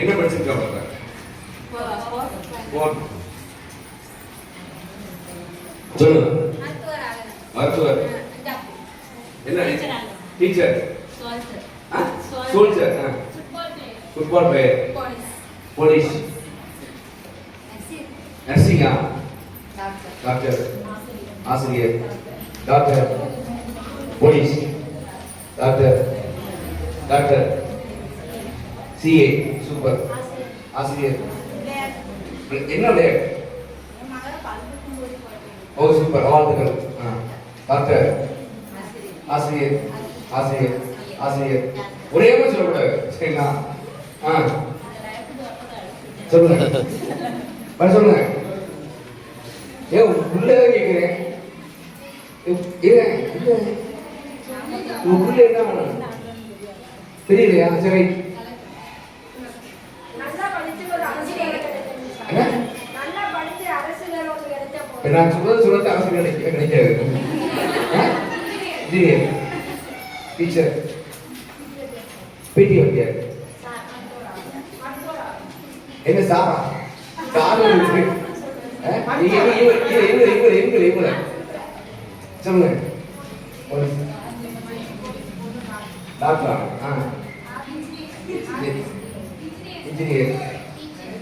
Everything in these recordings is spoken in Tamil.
என்ன படிச்சிருக்காங்க? சொல்லுங்க. மருத்துவர். என்ன? Teacher. Soldier. Football player. Police. நர்சிங்கா? டாக்டர். ஆசிரியர். Doctor. Police. Doctor. Doctor. CA. Super. ஆசிரியர். என்ன விளையாட்டு? ஓ சூப்பர். வாழ்த்துக்கள். டாக்டர். ஆசிரியர். ஆசிரியர். ஆசிரியர். ஒரே மாதிரி சொல்லக்கூடாது. சரிங்களா? சொல்லுங்க. சொல்லுங்க. ஏன் உள்ள கேட்கிறேன்? உள்ள என்ன தெரியலையா? சரி. நான் சொல்றது அரசு கிடைக்காது. டீச்சர். பிடி வந்தியா? என்ன சாரா? சாரு சொல்லுங்க. Doctor. Engineer.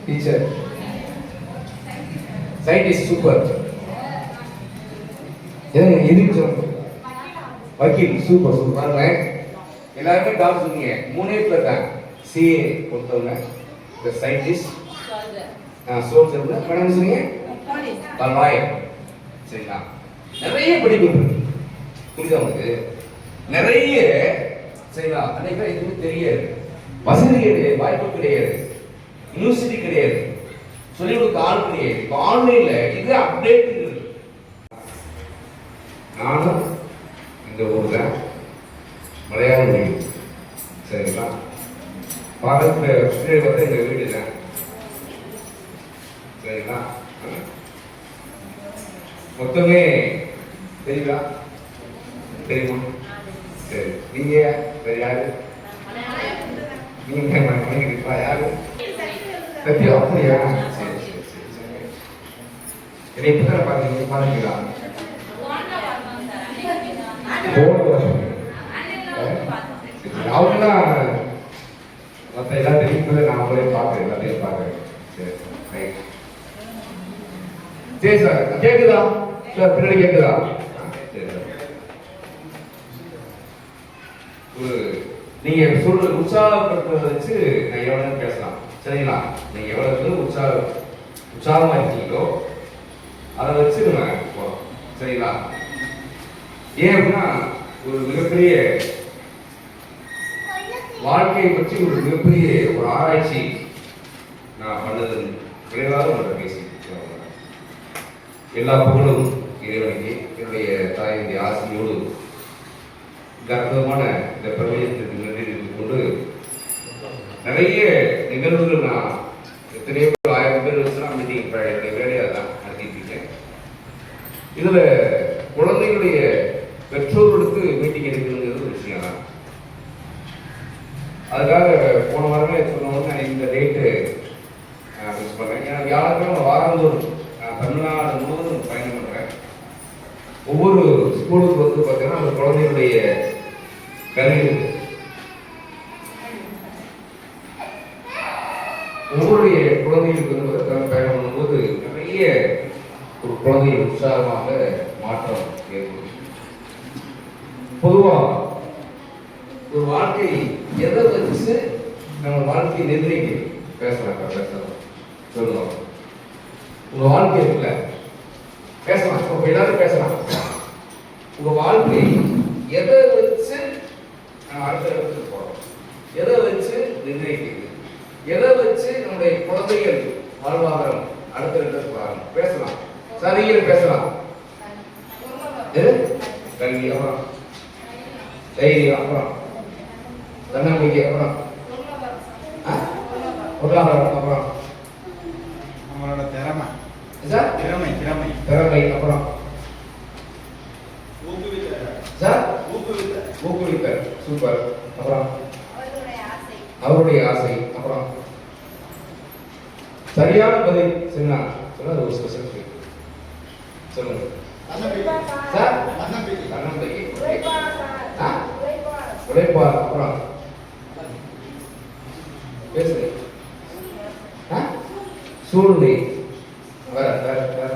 Teacher. Scientist. Super. எதுக்கு சொல்லுங்க? வக்கீல். Super super. எல்லாருமே டாக்டர் சொன்னீங்க. மூணே பேர் தான் சிஏ கொடுத்தவங்க. இந்த சயின்டிஸ்ட், சோல்ஜர், மேடம் சொன்னீங்க லாயர். சரிங்களா? நிறைய படிப்பு இருக்கு. புரியுதா உங்களுக்கு? நிறைய. சரிங்களா? அன்னைக்கு எதுவுமே தெரியாது. வசதி கிடையாது, வாய்ப்பு கிடையாது, யூனிவர்சிட்டி கிடையாது, சொல்லி கொடுக்க ஆள் கிடையாது. இப்போ ஆன்லைன்ல இது அப்டேட் இருக்கு. நானும் இந்த ஊர்ல மலையாள மொழி. சரிங்களா? பார்த்து எங்க வீடு தான். சரிங்களா? மொத்தமே தெரியுங்களா? தெரியுமா? சரி. நீங்க வேற யாரு? நீங்க மணிக்கிட்டா யாரு? சத்தியா? அப்படியா? சரி சரி சரி சரி. என்னை இப்பதான பாத்தீங்க? பாத்தீங்களா? அவங்கதான் மற்ற எல்லாம் தெரியும். நான் அவங்களே பார்க்குறேன், எல்லாத்தையும் பார்க்குறேன். சரி ரைட். சரி சார். கேட்குதா சார்? பின்னாடி கேட்குதா? சரி சார். ஒரு நீங்க சொல்ற உற்சாகப்படுத்துறத வச்சு நான் எவ்வளவு பேசலாம். சரிங்களா? நீங்க எவ்வளவு உற்சாகமா இருக்கீங்களோ அதை வச்சு நம்ம போறோம். சரிங்களா? ஏன் அப்படின்னா ஒரு மிகப்பெரிய வாழ்க்கையை பற்றி ஒரு மிகப்பெரிய ஒரு ஆராய்ச்சி நான் பண்ணது விரைவாக உங்கள்கிட்ட பேசிட்டு எல்லா புகழும் இறைவனுக்கு. என்னுடைய தாயினுடைய ஆசையோடு அற்புதமான இந்த பிரபஞ்சத்திற்கு நன்றி கொண்டு நிறைய நிகழ்வுகள் நான் எத்தனையோ 1000 பேர் வச்சுனா மீட்டிங் என்னுடைய வேலையை தான் நடத்திட்டு இருக்கேன். இதுல குழந்தைகளுடைய பெற்றோர்களுக்கு மீட்டிங் எடுக்கணுங்கிறது ஒரு விஷயம் தான். அதுக்காக போன வாரமே சொன்னோன்னு இந்த டேட்டு மிஸ் பண்ணேன். ஏன்னா வியாழக்கிழமை வாரந்தோறும் தமிழ்நாடு முழுவதும் பயணம் பண்ணுறேன். ஒவ்வொரு ஸ்கூலுக்கு வந்து பார்த்தீங்கன்னா அந்த குழந்தைகளுடைய கல்வி ஒவ்வொருடைய குழந்தைகளுக்கு வந்து பயணம் பண்ணும்போது நிறைய ஒரு குழந்தைகள் உற்சாகமாக மாற்றம் ஏற்படும். பொதுவாக ஒரு வாழ்க்கை எதை வச்சு நம்ம வாழ்க்கையை நிர்ணயிக்க பேசலாம் சொல்லுவோம். உங்க வாழ்க்கை இருக்குல்ல, பேசலாம். இப்போ எல்லாரும் பேசலாம். உங்க வாழ்க்கை எதை வச்சு அடுத்த இடத்துக்கு போறோம், எதை வச்சு நிர்ணயிக்கிறது, எதை வச்சு நம்முடைய குழந்தைகள் வாழ்வாதாரம் அடுத்த இடத்துக்கு போறாங்க பேசலாம். சரிங்க பேசலாம். கல்வி, அப்புறம் தைரியம், அப்புறம் தன்னம்பிக்கை, அப்புறம் பொருளாதாரம், அப்புறம் நம்மளோட திறமை, அப்புறம் ஊக்குவித்தல். சூப்பர். அப்புறம் அவருடைய ஆசை, அப்புறம் சரியான பதில் சொன்னா சொன்னா அது ஒரு ஸ்பெஷல் சொல்லுங்க சார். தன்னம்பிக்கை. உழைப்பார். அப்புறம் பேசுங்க. சூழ்நிலை. வேற வேற வேற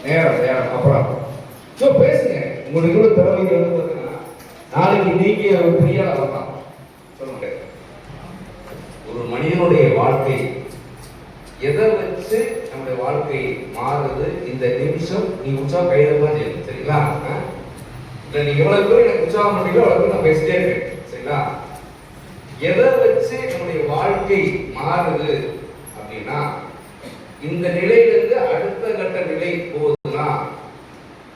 நேரம் நேரம். அப்புறம் பேசுங்க. உங்களுக்கு கூட திறமைக்கு வந்து பார்த்தீங்கன்னா நாளைக்கு நீங்க ஒரு பெரிய வரலாம். சொல்லுங்க. ஒரு மனிதனுடைய வாழ்க்கை எதை வச்சு நம்முடைய வாழ்க்கை மாறுது? இந்த நிமிஷம் நீ உற்சாகம் கையில தான் செய்யணும். சரிங்களா? இல்லை நீங்க எவ்வளவு பேர் எனக்கு உற்சாகம் பண்ணீங்களோ அவ்வளவு நான் பேசிட்டே இருக்கேன். சரிங்களா? எதை வச்சு நம்முடைய வாழ்க்கை மாறுது அப்படின்னா இந்த நிலையிலிருந்து அடுத்த கட்ட நிலை போகுதுன்னா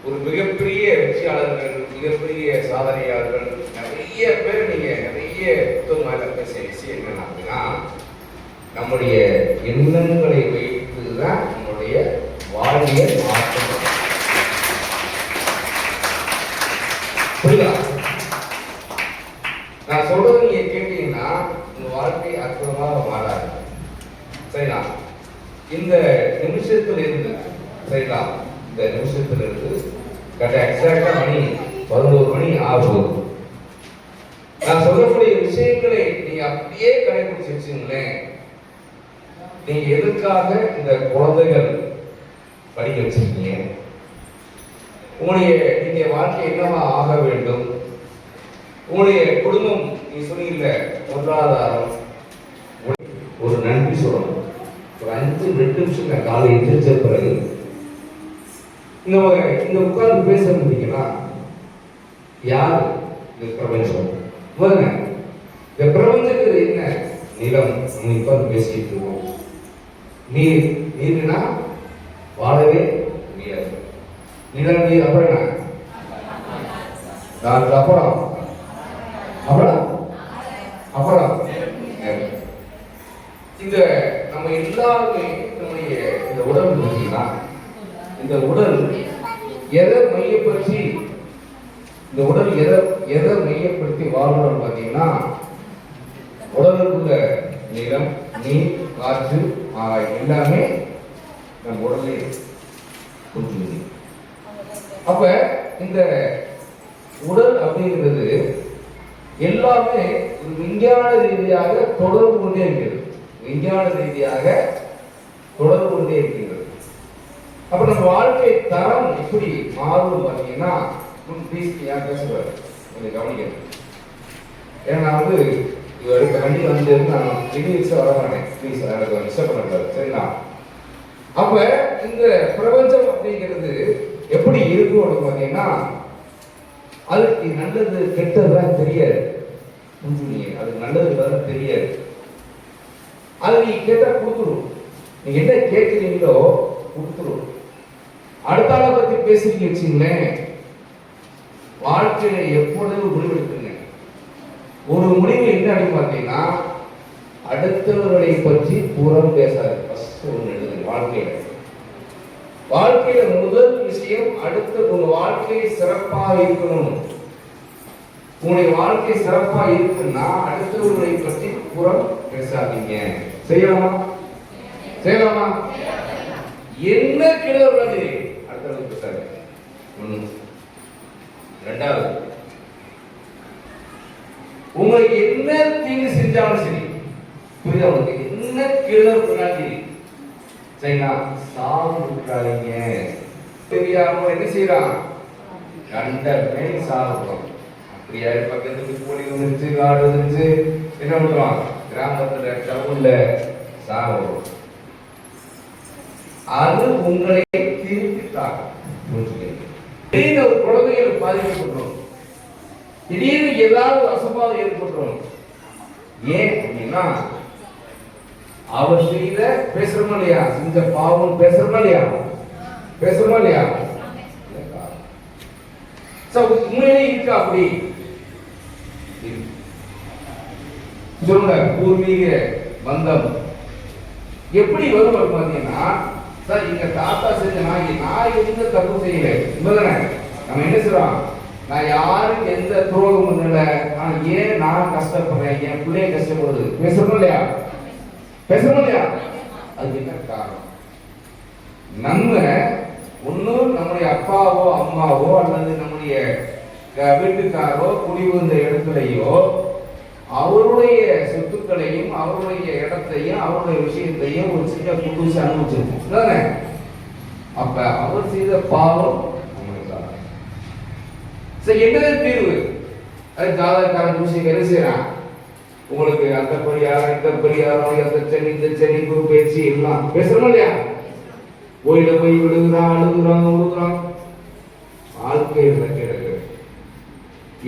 ஒரு மிகப்பெரிய வெற்றியாளர்கள், மிகப்பெரிய சாதனையாளர்கள் நிறைய பேர் நீங்க நிறைய புத்தகமாக பேசிய விஷயம் என்ன அப்படின்னா நம்முடைய எண்ணங்களை வைத்துதான் நம்முடைய வாழ்வியல் மாற்றம். புரியுதா? நான் சொல்றது நீங்க கேட்டீங்கன்னா உங்க வாழ்க்கை அற்புதமாக மாறாது. சரிங்களா? இந்த நிமிஷத்துல இருந்து சரிங்களா? இந்த நிமிஷத்துல இருந்து எக்ஸாக்டா மணி 11 மணி ஆகும். நான் சொல்லக்கூடிய விஷயங்களை நீங்க அப்படியே கடைபிடிச்சு வச்சுங்களேன். நீங்க எதுக்காக இந்த குழந்தைகள் படிக்க வச்சிருக்கீங்க? உங்களுடைய நீங்க வாழ்க்கை என்னவா ஆக வேண்டும்? உங்களுடைய குடும்பம் நீ சொன்னீங்கல்ல பொருளாதாரம். ஒரு நன்றி சொல்லணும். ஒரு 5-2 நிமிஷம் நான் காலை எந்திரிச்ச பிறகு இந்த உட்கார்ந்து பேச முடியுங்களா? யார் இந்த பிரபஞ்சம்? பாருங்க, இந்த பிரபஞ்சத்துக்கு என்ன? நிலம். நம்ம உட்கார்ந்து பேசிட்டு இருக்கோம். நீர். நீர்னா வாழவே முடியாது. நிலம் நீர். அப்புறம் என்ன? அப்புறம் அப்புறம் அப்புறம் இந்த நம்ம எல்லாருமே நம்முடைய இந்த உடல் பார்த்தீங்கன்னா இந்த உடல் எதை மையப்படுத்தி இந்த உடல் எதை மையப்படுத்தி வாழ்றோம் பார்த்தீங்கன்னா உடலுக்குள்ள நிலம், நீர், காற்று, ஆகாயம் எல்லாமே நம்ம உடலே கொடுக்குது. அப்ப இந்த உடல் அப்படிங்கிறது எல்லாமே விஞ்ஞான ரீதியாக தொடர்பு கொண்டே இருக்கிறது. விஞ்ஞான ரீதியாக தொடர்பு கொண்டே இருக்கிறது. அப்ப நம்ம வாழ்க்கை தரம் எப்படி மாறும் பார்த்தீங்கன்னா யார் பேசுவார் கொஞ்சம் கவனிக்கணும். ஏன்னா நான் வந்து அடுத்த வண்டியில் வந்து நான் ரிலீஸை வர மாட்டேன். ப்ளீஸ் எனக்கு டிஸ்டர்ப் பண்ணக்கூடாது. சரிங்களா? அப்ப இந்த பிரபஞ்சம் அப்படிங்கிறது எப்படி இருக்கும் அப்படின்னு பார்த்தீங்கன்னா அதுக்கு நல்லது கெட்டதுதான் தெரியாது. அதுக்கு நல்லது தெரியாது. அது நீ கேட்டா கொடுத்துரும். நீங்க என்ன கேட்கிறீங்களோ கொடுத்துரும். அடுத்த ஆளை பத்தி பேசுறீங்க வச்சுங்களேன், வாழ்க்கையில எப்பொழுதும் முடிவெடுக்குங்க. ஒரு முடிவு என்ன அப்படின்னு பார்த்தீங்கன்னா அடுத்தவர்களை பற்றி புறம் பேசாது. வாழ்க்கையில முதல் விஷயம் அடுத்த உங்க வாழ்க்கை சிறப்பாக இருக்கணும். உங்களுடைய வாழ்க்கை சிறப்பா இருக்குன்னா அடுத்தவர்களை பற்றி புறம் பேசாதீங்க. செய்யலாமா? செய்யலாமா? என்ன கிழவர்களே அடுத்தவர்கள் பேசாது. ரெண்டாவது, உங்களுக்கு என்ன தீங்கு செஞ்சாலும் சரி, புரியுதா? உங்களுக்கு என்ன கிழவர்களாக சரிங்களா? சாவு விட்டுறாதீங்க. தெரியாம என்ன செய்யறான்? கண்ட மேல் சாகுறோம். அப்படியா? பக்கத்துக்கு கோழி வந்துருச்சு, ஆடு வந்துருச்சு, என்ன பண்றோம்? கிராமத்துல டவுன்ல சாகுறோம். அது உங்களை திருப்பிட்டாங்க. திடீர்னு ஒரு குழந்தைகள் பாதிக்கப்பட்டோம், திடீர்னு ஏதாவது அசம்பாதம் ஏற்பட்டுரும். ஏன் அப்படின்னா அவர் செய்த பேசுறோமா இல்லையா? செஞ்ச பாவம் பேசுறோமா இல்லையா? பேசுறோமா இல்லையா? உண்மையிலே இருக்கா? அப்படி சொல்லுங்க. பூர்வீக பந்தம் எப்படி வரும் பார்த்தீங்கன்னா, சார் எங்க தாத்தா செஞ்ச நான் எந்த தப்பு செய்யல. நம்ம என்ன சொல்றோம்? நான் யாருக்கு எந்த துரோகம் பண்ணல, ஆனா ஏன் நான் கஷ்டப்படுறேன், என் பிள்ளைய கஷ்டப்படுது. பேசுறோம் இல்லையா? பேசணும் இல்லையா? அதுக்கு என்ன காரணம்? நம்ம ஒண்ணு நம்முடைய அப்பாவோ அம்மாவோ அல்லது நம்முடைய வீட்டுக்காரோ குடிவந்த இடத்துலையோ அவருடைய சொத்துக்களையும் அவருடைய இடத்தையும் அவருடைய விஷயத்தையும் ஒரு சின்ன புதுசு அனுபவிச்சிருக்கோம் தானே? அப்ப அவர் செய்த பாவம் என்னது தீர்வு? அது ஜாதகக்காரன் விஷயம் என்ன செய்யறான்? உங்களுக்கு அந்த பரிகாரம் இந்த பரிகாரம் அந்த செடி இந்த செடி குரு பேச்சு எல்லாம் பேசுறோம் இல்லையா? கோயில போய் விழுகுறான் அழுகுறான் உழுகுறான். வாழ்க்கையில் நடக்கிறது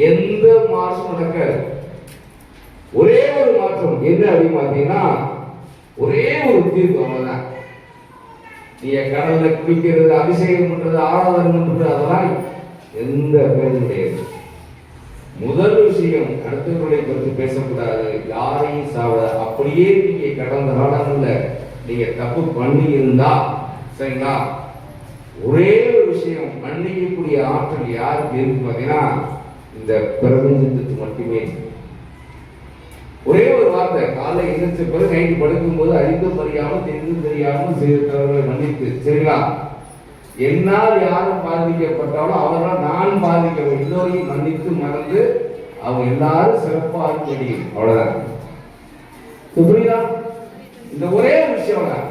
எந்த மாற்றம் நடக்காது. ஒரே ஒரு மாற்றம் என்ன அப்படின்னு பார்த்தீங்கன்னா ஒரே ஒரு தீர்வு அவ்வளவுதான். நீங்க கடவுளை குளிக்கிறது அபிஷேகம் பண்றது ஆராதனை பண்றது அதெல்லாம் எந்த பேரும் கிடையாது. முதல் விஷயம் அடுத்தவர்களை பற்றி பேசக்கூடாது, யாரையும் சாப்பிட. அப்படியே நீங்க கடந்த காலங்கள்ல நீங்க தப்பு பண்ணி இருந்தா சரிங்களா, ஒரே ஒரு விஷயம் மன்னிக்கக்கூடிய ஆற்றல் யாருக்கு இருக்கு பார்த்தீங்கன்னா இந்த பிரபஞ்சத்துக்கு மட்டுமே. ஒரே ஒரு வார்த்தை, காலை எந்திரிச்ச பிறகு நைட்டு படுக்கும் போது அறிந்தும் அறியாமல் தெரிந்தும் தெரியாமல் செய்த தவறுகளை மன்னித்து சரிங்களா. என்னால் யாரும் பாதிக்கப்பட்டாலும் அவர்களால் நான் பாதிக்க எல்லோரையும் மன்னித்து மறந்து அவங்க எல்லாரும் சிறப்பாக இருக்க முடியும். அவ்வளவுதான். புரியுதா? இந்த ஒரே விஷயம் தான்.